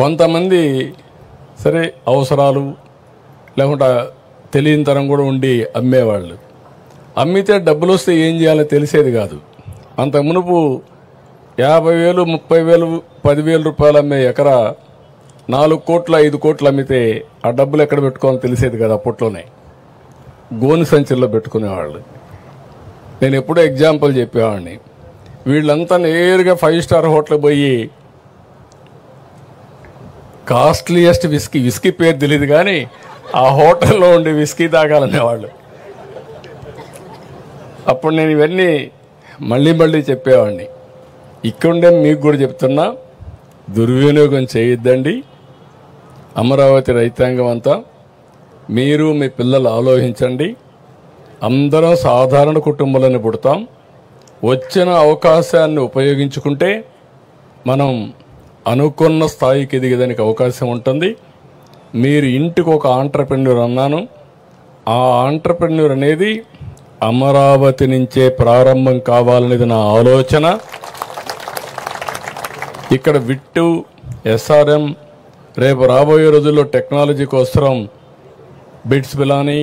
కొంతమంది సరే అవసరాలు లేకుండా తెలియని తరం కూడా ఉండి అమ్మేవాళ్ళు. అమ్మితే డబ్బులు వస్తే ఏం చేయాలో తెలిసేది కాదు. అంత మునుపు 50,000, 30,000, 10,000 రూపాయలు అమ్మే ఎకరా 4 కోట్లు 5 కోట్లు అమ్మితే ఆ డబ్బులు ఎక్కడ పెట్టుకోవాలో తెలిసేది కదా. అప్పట్లోనే గోని సంచుల్లో పెట్టుకునేవాళ్ళు. నేను ఎప్పుడూ ఎగ్జాంపుల్ చెప్పేవాడిని. వీళ్ళంతా నేరుగా 5 స్టార్ హోటల్ పోయి కాస్ట్లీయెస్ట్ విస్కీ పేరు తెలియదు కానీ ఆ హోటల్లో ఉండి విస్కీ తాగాలనేవాళ్ళు. అప్పుడు నేను ఇవన్నీ మళ్ళీ చెప్పేవాడిని. ఇక్కడుండే మీకు కూడా చెప్తున్నా, దుర్వినియోగం చేయొద్దండి. అమరావతి రైతాంగం అంతా మీరు మీ పిల్లలు ఆలోచించండి. అందరం సాధారణ కుటుంబాలను పుడతాం. వచ్చిన అవకాశాన్ని ఉపయోగించుకుంటే మనం అనుకున్న స్థాయికి ఎదిగేదానికి అవకాశం ఉంటుంది. మీరు ఇంటికి ఒక ఆంట్రప్రెన్యూర్ అన్నాను. ఆ ఆంట్రప్రెన్యూర్ అనేది అమరావతి నుంచే ప్రారంభం కావాలనేది నా ఆలోచన. ఇక్కడ విట్టు, ఎస్ఆర్ఎం, రేపు రాబోయే రోజుల్లో టెక్నాలజీ కోసం బిట్స్ పిలాని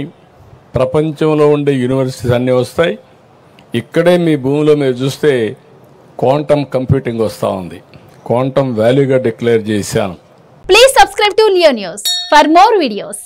ప్రపంచంలో ఉండే యూనివర్సిటీస్ అన్నీ వస్తాయి. ఇక్కడే మీ భూమిలో మీరు చూస్తే క్వాంటమ్ కంప్యూటింగ్ వస్తూ ఉంది. క్వాంటమ్ వాల్యూగా డిక్లేర్ చేశాను. Please subscribe to Leo news for more videos.